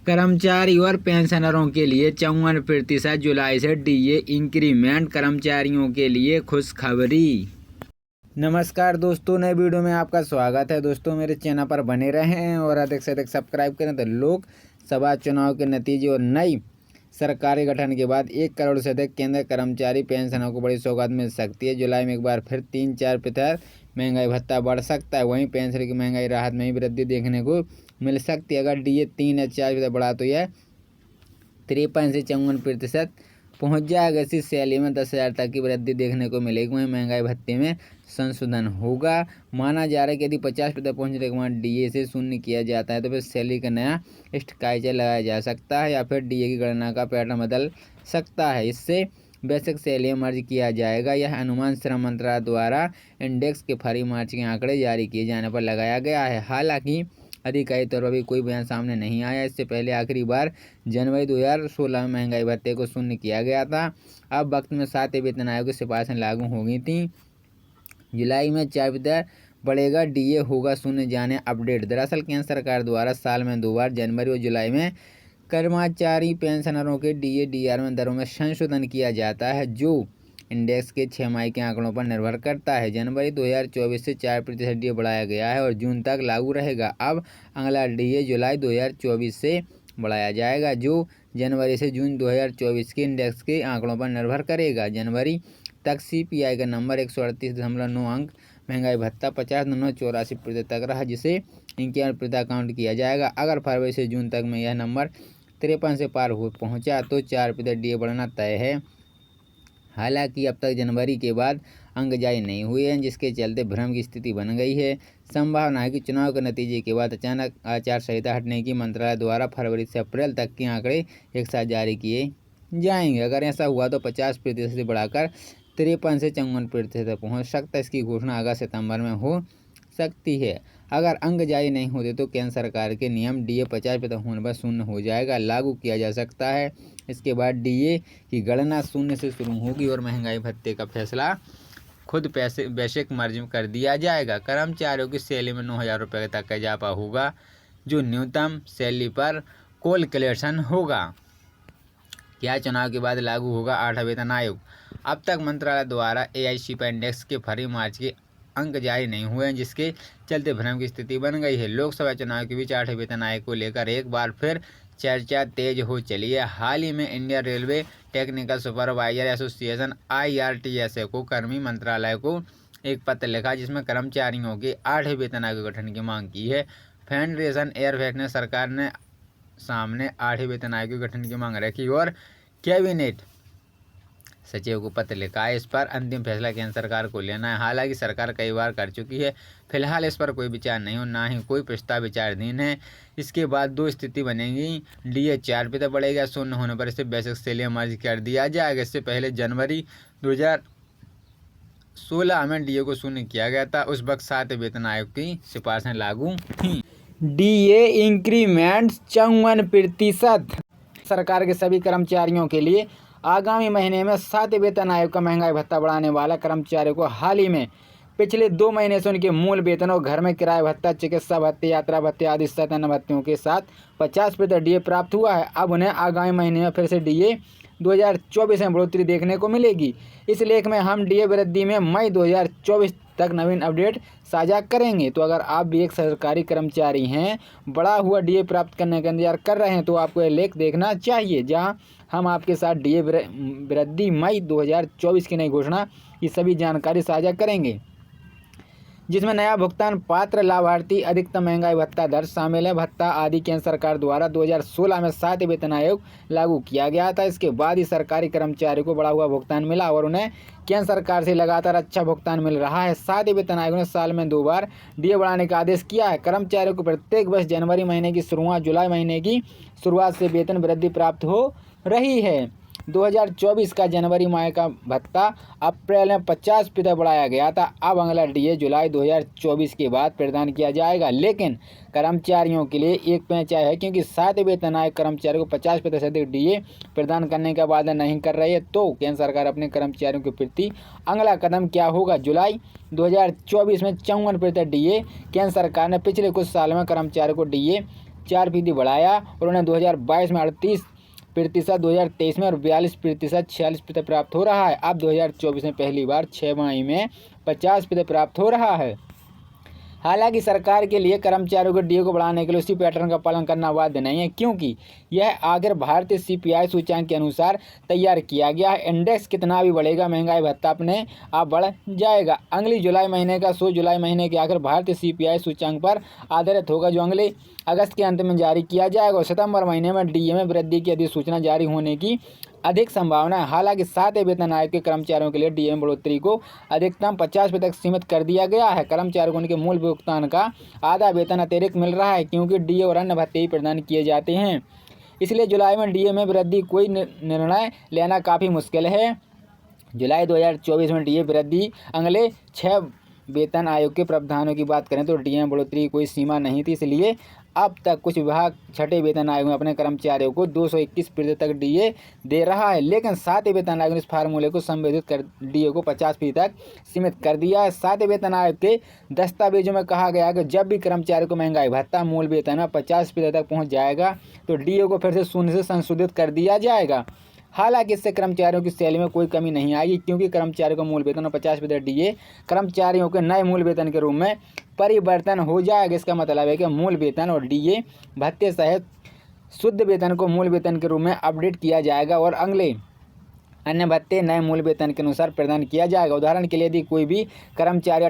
कर्मचारी और पेंशनरों के लिए 54% जुलाई से डीए इंक्रीमेंट। कर्मचारियों के लिए खुशखबरी। नमस्कार दोस्तों, नए वीडियो में आपका स्वागत है। दोस्तों मेरे चैनल पर बने रहें और अधिक से अधिक सब्सक्राइब करें। तो लोकसभा चुनाव के नतीजे और नई सरकारी गठन के बाद 1 करोड़ से अधिक केंद्र कर्मचारी पेंशनों को बड़ी सौगात मिल सकती है। जुलाई में एक बार फिर 3-4% महंगाई भत्ता बढ़ सकता है। वहीं पेंशन की महंगाई राहत में भी वृद्धि देखने को मिल सकती है। अगर डीए 3 या 4% बढ़ा तो यह 53 से 54% पहुँच जाएगा। इसी सैलरी में 10,000 तक की वृद्धि देखने को मिलेगी। वहीं महंगाई भत्ते में संशोधन होगा। माना जा रहा है कि यदि 50% पहुँचने के बाद डीए से शून्य किया जाता है तो फिर सैलरी का नया स्ट्रक्चर लगाया जा सकता है या फिर डीए की गणना का पैटर्न बदल सकता है। इससे बेसिक सैलरी मर्ज किया जाएगा। यह अनुमान श्रम मंत्रालय द्वारा इंडेक्स के फरवरी मार्च के आंकड़े जारी किए जाने पर लगाया गया है। हालांकि आधिकारिक तौर पर भी कोई बयान सामने नहीं आया। इससे पहले आखिरी बार जनवरी 2016 में महंगाई भत्ते को शून्य किया गया था। अब वक्त में 7 वेतन आयोग की सिफारिशें लागू हो गई थी। जुलाई में 4% बढ़ेगा, डीए होगा शून्य, जाने अपडेट। दरअसल केंद्र सरकार द्वारा साल में 2 बार जनवरी और जुलाई में कर्मचारी पेंशनरों के डीए डीआर में दरों में संशोधन किया जाता है, जो इंडेक्स के 6 माह के आंकड़ों पर निर्भर करता है। जनवरी 2024 से 4% डीए बढ़ाया गया है और जून तक लागू रहेगा। अब अगला डीए जुलाई 2024 से बढ़ाया जाएगा, जो जनवरी से जून 2024 के इंडेक्स के आंकड़ों पर निर्भर करेगा। जनवरी तक सीपीआई का नंबर 138.9 अंक, महंगाई भत्ता 50.84% तक रहा, जिसे 51% काउंट किया जाएगा। अगर फरवरी से जून तक में यह नंबर 53 से पार हो पहुँचा तो 4% डीए बढ़ना तय है। हालांकि अब तक जनवरी के बाद अंक जारी नहीं हुए हैं, जिसके चलते भ्रम की स्थिति बन गई है। संभावना है कि चुनाव के नतीजे के बाद अचानक आचार संहिता हटने की मंत्रालय द्वारा फरवरी से अप्रैल तक के आंकड़े एक साथ जारी किए जाएंगे। अगर ऐसा हुआ तो 50% से बढ़ाकर 53 से 54% तक पहुँच सकता है। इसकी घोषणा अगस्त सितंबर में हो सकती है। अगर अंक जारी नहीं होते तो केंद्र सरकार के नियम डीए 50% होने पर शून्य हो जाएगा, लागू किया जा सकता है। इसके बाद डीए की गणना शून्य से शुरू होगी और महंगाई भत्ते का फैसला खुद बेसिक मर्ज कर दिया जाएगा। कर्मचारियों की सैलरी में 9,000 रुपये तक का इजाफा होगा, जो न्यूनतम सैलरी पर कैलकुलेशन होगा। क्या चुनाव के बाद लागू होगा 8वां वेतन आयोग? अब तक मंत्रालय द्वारा एआईसीपी इंडेक्स के फरवरी मार्च के अंक जारी नहीं हुए हैं, जिसके चलते भ्रम की स्थिति बन गई है। लोकसभा चुनाव के बीच 8वें वेतन आयोग को लेकर एक बार फिर चर्चा तेज हो चली है। हाल ही में Indian railway technical supervisor association IRTSA को कर्मी मंत्रालय को एक पत्र लिखा, जिसमें कर्मचारियों के 8वें वेतन आयोग के गठन की मांग की है। फेडरेशन एयरफेक्ट ने सरकार ने सामने 8वें वेतन आयोग के गठन की मांग रखी और कैबिनेट सचिव को पत्र लिखा है। इस पर अंतिम फैसला केंद्र सरकार को लेना है। हालांकि सरकार कई बार कर चुकी है। फिलहाल इस पर कोई विचार नहीं और ना ही कोई प्रस्ताव विचाराधीन है। इसके बाद 2 स्थिति बनेगी, डीए 4% बढ़ेगा, शून्य होने पर इसे बेसिक सैलरी मर्ज कर दिया जाएगा। इससे पहले जनवरी 2016 में डीए को शून्य किया गया था। उस वक्त 7वें वेतन आयोग की सिफारिशें लागू थीं। DA increment 54%। सरकार के सभी कर्मचारियों के लिए आगामी महीने में 7वें वेतन आयोग का महंगाई भत्ता बढ़ाने वाला। कर्मचारियों को हाल ही में पिछले 2 महीने से उनके मूल वेतन और घर में किराया भत्ता, चिकित्सा भत्ते, यात्रा भत्ते आदि अन्य भत्तियों के साथ 50% डीए प्राप्त हुआ है। अब उन्हें आगामी महीने में फिर से डीए 2024 में बढ़ोतरी देखने को मिलेगी। इस लेख में हम डीए वृद्धि में मई 2024 तक नवीन अपडेट साझा करेंगे। तो अगर आप भी एक सरकारी कर्मचारी हैं, बढ़ा हुआ डीए प्राप्त करने का इंतजार कर रहे हैं, तो आपको यह लेख देखना चाहिए, जहां हम आपके साथ डीए वृद्धि मई 2024 की नई घोषणा की सभी जानकारी साझा करेंगे, जिसमें नया भुगतान पात्र लाभार्थी, अधिकतम महंगाई भत्ता दर शामिल है। भत्ता आदि केंद्र सरकार द्वारा 2016 में 7वें वेतन आयोग लागू किया गया था। इसके बाद ही सरकारी कर्मचारियों को बढ़ा हुआ भुगतान मिला और उन्हें केंद्र सरकार से लगातार अच्छा भुगतान मिल रहा है। 7वें वेतन आयोग ने साल में 2 बार डीए बढ़ाने का आदेश किया है। कर्मचारियों को प्रत्येक वर्ष जनवरी महीने की शुरुआत, जुलाई महीने की शुरुआत से वेतन वृद्धि प्राप्त हो रही है। 2024 का जनवरी माह का भत्ता अप्रैल में 50% बढ़ाया गया था। अब अगला डीए जुलाई 2024 के बाद प्रदान किया जाएगा, लेकिन कर्मचारियों के लिए एक पेंच है, क्योंकि 7वें वेतन आयोग कर्मचारियों को 50% से अधिक डीए प्रदान करने का वादा नहीं कर रही है। तो केंद्र सरकार अपने कर्मचारियों के प्रति अगला कदम क्या होगा? जुलाई 2024 में 54% डीए केंद्र सरकार ने पिछले कुछ साल में कर्मचारियों को डीए 4% बढ़ाया और उन्हें 2022 में 38%, 2023 में और 42%, 46% प्राप्त हो रहा है। अब 2024 में पहली बार 6 माह में 50% प्राप्त हो रहा है। हालांकि सरकार के लिए कर्मचारियों के डीए को बढ़ाने के लिए उसी पैटर्न का पालन करना बाध्य नहीं है, क्योंकि यह आखिर भारतीय सीपीआई सूचकांक के अनुसार तैयार किया गया है। इंडेक्स कितना भी बढ़ेगा, महंगाई भत्ता अपने आप बढ़ जाएगा। अगली जुलाई महीने का जुलाई महीने के आखिर भारतीय सीपीआई सूचकांक पर आधारित होगा, जो अगले अगस्त के अंत में जारी किया जाएगा और सितंबर महीने में डीए में वृद्धि की अधिसूचना जारी होने की अधिक संभावना है। हालांकि 7वें वेतन आयोग के कर्मचारियों के लिए डीए में बढ़ोतरी को अधिकतम 50% तक सीमित कर दिया गया है। कर्मचारियों को उनके मूल भुगतान का आधा वेतन अतिरिक्त मिल रहा है, क्योंकि डीए और अन्य भत्ते ही प्रदान किए जाते हैं। इसलिए जुलाई में डीए में वृद्धि कोई निर्णय लेना काफ़ी मुश्किल है। जुलाई 2024 में डीए वृद्धि अगले 6 वेतन आयोग के प्रावधानों की बात करें तो डीए में बढ़ोतरी की कोई सीमा नहीं थी। इसलिए अब तक कुछ विभाग 6ठे वेतन आयोग में अपने कर्मचारियों को 221% तक डीए दे रहा है, लेकिन 7वें वेतन आयोग ने इस फार्मूले को संशोधित कर डीए को 50% तक सीमित कर दिया है। 7वें वेतन आयोग के दस्तावेजों में कहा गया है कि जब भी कर्मचारी को महंगाई भत्ता मूल वेतन में 50% तक पहुँच जाएगा तो डीए को फिर से 0 से संशोधित कर दिया जाएगा। हालांकि इससे कर्मचारियों की सैलरी में कोई कमी नहीं आएगी, क्योंकि कर्मचारियों का मूल वेतन और 50% डीए कर्मचारियों के नए मूल वेतन के रूप में परिवर्तन हो जाएगा। इसका मतलब है कि मूल वेतन और डीए भत्ते सहित शुद्ध वेतन को मूल वेतन के रूप में अपडेट किया जाएगा और अगले अन्य भत्ते नए मूल वेतन के अनुसार प्रदान किया जाएगा। उदाहरण के लिए यदि कोई भी कर्मचारी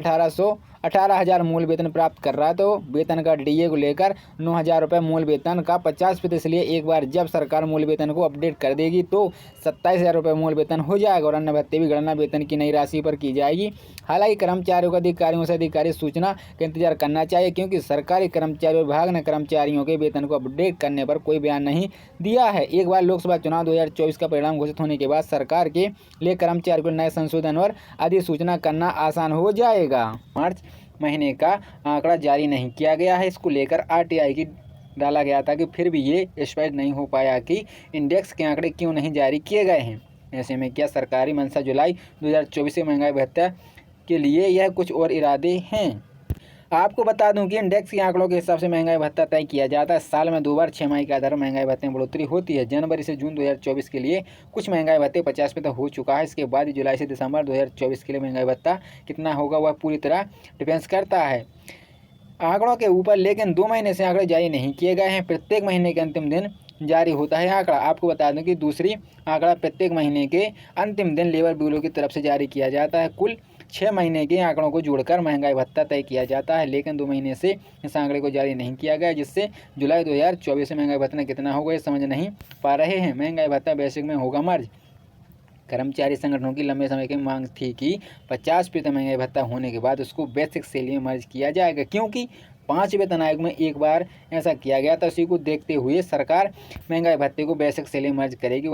18,000 मूल वेतन प्राप्त कर रहा है तो वेतन का डीए को लेकर 9,000 रुपये मूल वेतन का 50%। इसलिए एक बार जब सरकार मूल वेतन को अपडेट कर देगी तो 27,000 रुपये मूल वेतन हो जाएगा और अन्य भत्ते भी गणना वेतन की नई राशि पर की जाएगी। हालांकि कर्मचारियों को अधिकारियों से अधिकारी सूचना का इंतजार करना चाहिए, क्योंकि सरकारी कर्मचारी विभाग ने कर्मचारियों के वेतन को अपडेट करने पर कोई बयान नहीं दिया है। एक बार लोकसभा चुनाव 2024 का परिणाम घोषित होने के बाद सरकार के लिए कर्मचारियों को नए संशोधन और अधिसूचना करना आसान हो जाएगा। मार्च महीने का आंकड़ा जारी नहीं किया गया है। इसको लेकर आरटीआई की डाला गया था कि फिर भी ये स्पष्ट नहीं हो पाया कि इंडेक्स के आंकड़े क्यों नहीं जारी किए गए हैं। ऐसे में क्या सरकारी मंशा जुलाई 2024 से महंगाई भत्ता के लिए यह कुछ और इरादे हैं? आपको बता दूं कि इंडेक्स के आंकड़ों के हिसाब से महंगाई भत्ता तय किया जाता है। साल में 2 बार 6 माह के आधार पर महंगाई भत्ते में बढ़ोतरी होती है। जनवरी से जून 2024 के लिए कुछ महंगाई भत्ते 50% हो चुका है। इसके बाद जुलाई से दिसंबर 2024 के लिए महंगाई भत्ता कितना होगा वह पूरी तरह डिपेंड्स करता है आंकड़ों के ऊपर, लेकिन 2 महीने से आंकड़े जारी नहीं किए गए हैं। प्रत्येक महीने के अंतिम दिन जारी होता है आंकड़ा। आपको बता दूं कि दूसरी आंकड़ा प्रत्येक महीने के अंतिम दिन लेबर ब्यूरो की तरफ से जारी किया जाता है। कुल 6 महीने के आंकड़ों को जोड़कर महंगाई भत्ता तय किया जाता है, लेकिन 2 महीने से इस आंकड़े को जारी नहीं किया गया, जिससे जुलाई 2024 से महंगाई भत्ता कितना होगा ये समझ नहीं पा रहे हैं। महंगाई भत्ता बेसिक में होगा मर्ज। कर्मचारी संगठनों की लंबे समय की मांग थी कि 50% महंगाई भत्ता होने के बाद उसको बेसिक सैलरी में मर्ज किया जाएगा, क्योंकि 5 वेतन आयोग में एक बार ऐसा किया गया था। उसी को देखते हुए सरकार महंगाई भत्ते को बेसिक सैलरी में मर्ज करेगी।